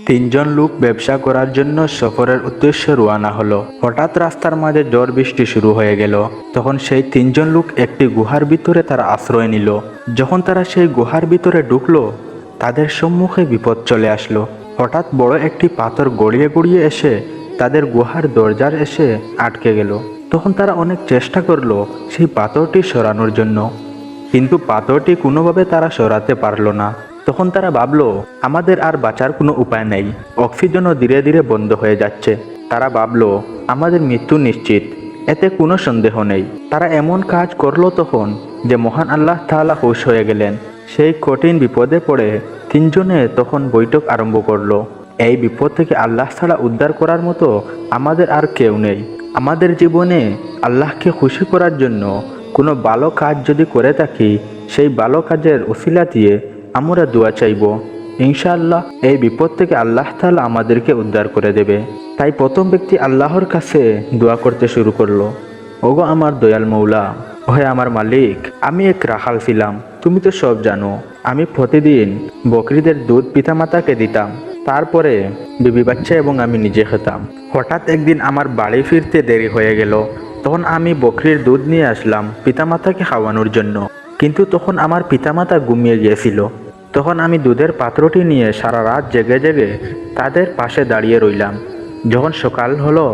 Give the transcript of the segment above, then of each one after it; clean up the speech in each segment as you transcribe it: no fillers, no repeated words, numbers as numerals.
তিনজন লোক ব্যবসা করার জন্য সফরের উদ্দেশ্যে রওনা হলো। হঠাৎ রাস্তার মাঝে ঝড় বৃষ্টি শুরু হয়ে গেল। তখন সেই তিনজন লোক একটি গুহার ভিতরে তারা আশ্রয় নিল। যখন তারা সেই গুহার ভিতরে ঢুকলো, তাদের সম্মুখে বিপদ চলে আসলো। হঠাৎ বড় একটি পাথর গড়িয়ে গড়িয়ে এসে তাদের গুহার দরজার এসে আটকে গেল। তখন তারা অনেক চেষ্টা করলো সেই পাথরটি সরানোর জন্য, কিন্তু পাথরটি কোনোভাবে তারা সরাতে পারলো না। তখন তারা ভাবলো আমাদের আর বাঁচার কোনো উপায় নেই, অক্সিজেনও ধীরে ধীরে বন্ধ হয়ে যাচ্ছে। তারা ভাবলো আমাদের মৃত্যু নিশ্চিত, এতে কোনো সন্দেহ নেই। তারা এমন কাজ করলো তখন যে মহান আল্লাহ তাআলা খুশ হয়ে গেলেন। সেই কঠিন বিপদে পড়ে তিনজনে তখন বৈঠক আরম্ভ করলো। এই বিপদ থেকে আল্লাহ ছাড়া উদ্ধার করার মতো আমাদের আর কেউ নেই। আমাদের জীবনে আল্লাহকে খুশি করার জন্য কোনো ভালো কাজ যদি করে থাকি, সেই ভালো কাজের উসিলা দিয়ে আমরা দোয়া চাইব। ইনশাআল্লাহ এই বিপদ থেকে আল্লাহ তাআলা আমাদেরকে উদ্ধার করে দেবে। তাই প্রথম ব্যক্তি আল্লাহর কাছে দোয়া করতে শুরু করলো, ওগো আমার দয়াল মৌলা, ওহে আমার মালিক, আমি এক রাখাল ছিলাম, তুমি তো সব জানো। আমি প্রতিদিন বকরিদের দুধ পিতামাতাকে দিতাম, তারপরে বিবি বাচ্চা এবং আমি নিজে খেতাম। হঠাৎ একদিন আমার বাড়ি ফিরতে দেরি হয়ে গেল। তখন আমি বকরির দুধ নিয়ে আসলাম পিতামাতাকে খাওয়ানোর জন্য, কিন্তু তখন আমার পিতামাতা ঘুমিয়ে গিয়েছিল। তখন আমি দুধের পাত্রটি নিয়ে সারা রাত জেগে জেগে তাদের পাশে দাঁড়িয়ে রইলাম। যখন সকাল হলো,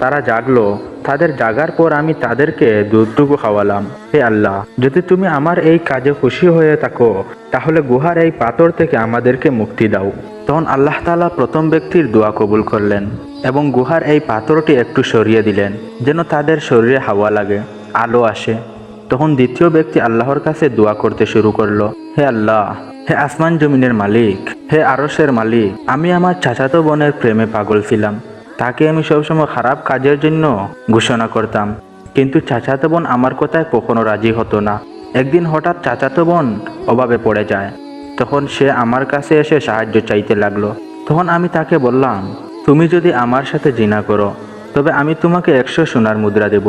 তারা জাগলো। তাদের জাগার পর আমি তাদেরকে দুধটুকু খাওয়ালাম। হে আল্লাহ, যদি তুমি আমার এই কাজে খুশি হয়ে থাকো, তাহলে গুহার এই পাথর থেকে আমাদেরকে মুক্তি দাও। তখন আল্লাহ তাআলা প্রথম ব্যক্তির দোয়া কবুল করলেন এবং গুহার এই পাথরটি একটু সরিয়ে দিলেন, যেন তাদের শরীরে হাওয়া লাগে, আলো আসে। তখন দ্বিতীয় ব্যক্তি আল্লাহর কাছে দোয়া করতে শুরু করলো, হে আল্লাহ, হে আসমান জমিনের মালিক, হে আরশের মালিক, আমি আমার চাচাতো বোনের প্রেমে পাগল ছিলাম। তাকে আমি সবসময় খারাপ কাজের জন্য ঘোষণা করতাম, কিন্তু চাচাতো বোন আমার কথায় কখনো রাজি হতো না। একদিন হঠাৎ চাচাতো বোন অভাবে পড়ে যায়। তখন সে আমার কাছে এসে সাহায্য চাইতে লাগলো। তখন আমি তাকে বললাম, তুমি যদি আমার সাথে জিনা করো, তবে আমি তোমাকে 100 সোনার মুদ্রা দেব।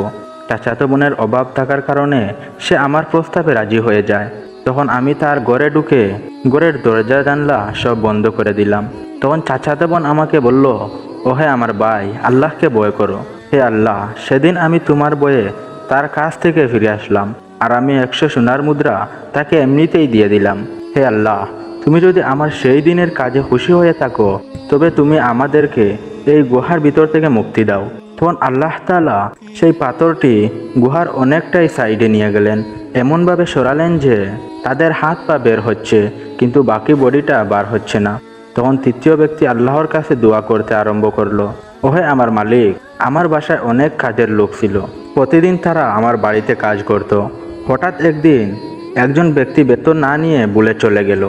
চাচাতো বোনের অভাব থাকার কারণে সে আমার প্রস্তাবে রাজি হয়ে যায়। তখন আমি তার ঘরে ঢুকে ঘরের দরজা জানলা সব বন্ধ করে দিলাম। তখন চাচাতো বোন আমাকে বলল, ওহে আমার ভাই, আল্লাহকে ভয় করো। হে আল্লাহ, সেদিন আমি তোমার ভয়ে তার কাছ থেকে ফিরে আসলাম, আর আমি 100 সোনার মুদ্রা তাকে এমনিতেই দিয়ে দিলাম। হে আল্লাহ, তুমি যদি আমার সেই দিনের কাজে খুশি হয়ে থাকো, তবে তুমি আমাদেরকে এই গুহার ভিতর থেকে মুক্তি দাও। তখন আল্লাহ তাআলা সেই পাথরটি গুহার অনেকটাই সাইডে নিয়ে গেলেন, এমনভাবে সরালেন যে তাদের হাত পা বের হচ্ছে, কিন্তু বাকি বডিটা বার হচ্ছে না। তখন তৃতীয় ব্যক্তি আল্লাহর কাছে দোয়া করতে আরম্ভ করলো, ওহে আমার মালিক, আমার বাসায় অনেক কাজের লোক ছিল, প্রতিদিন তারা আমার বাড়িতে কাজ করত। হঠাৎ একদিন একজন ব্যক্তি বেতন না নিয়ে ভুলে চলে গেল,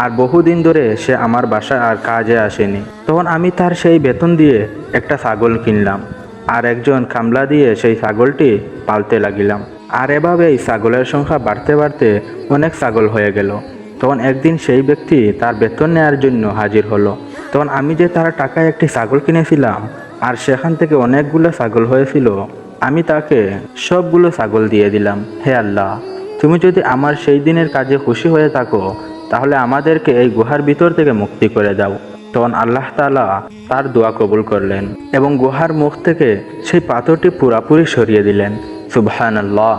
আর বহুদিন ধরে সে আমার বাসায় আর কাজে আসেনি। তখন আমি তার সেই বেতন দিয়ে একটা ছাগল কিনলাম, আর একজন কামলা দিয়ে সেই ছাগলটি পালতে লাগিলাম। আর এভাবেই ছাগলের সংখ্যা বাড়তে বাড়তে অনেক ছাগল হয়ে গেল। তখন একদিন সেই ব্যক্তি তার বেতন নেওয়ার জন্য হাজির হলো। তখন আমি যে তার টাকায় একটি ছাগল কিনেছিলাম, আর সেখান থেকে অনেকগুলো ছাগল হয়েছিল, আমি তাকে সবগুলো ছাগল দিয়ে দিলাম। হে আল্লাহ, তুমি যদি আমার সেই দিনের কাজে খুশি হয়ে থাকো, তাহলে আমাদেরকে এই গুহার ভিতর থেকে মুক্তি করে দাও। তখন আল্লাহ তাআলা তার দোয়া কবুল করলেন এবং গুহার মুখ থেকে সেই পাথরটি পুরাপুরি সরিয়ে দিলেন। সুবহানাল্লাহ।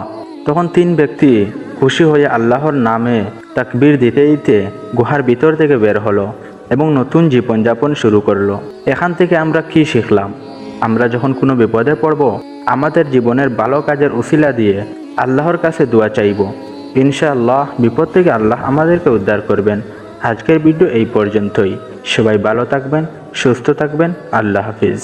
তখন 3 ব্যক্তি খুশি হয়ে আল্লাহর নামে তাকবীর দিতে দিতে গুহার ভিতর থেকে বের হলো এবং নতুন জীবনযাপন শুরু করলো। এখান থেকে আমরা কি শিখলাম? আমরা যখন কোনো বিপদে পড়ব, আমাদের জীবনের ভালো কাজের উসিলা দিয়ে আল্লাহর কাছে দোয়া চাইব। ইনশাআল্লাহ বিপদ থেকে আল্লাহ আমাদেরকে উদ্ধার করবেন। আজকের ভিডিও এই পর্যন্তই। সবাই ভালো থাকবেন, সুস্থ থাকবেন। আল্লাহ হাফিজ।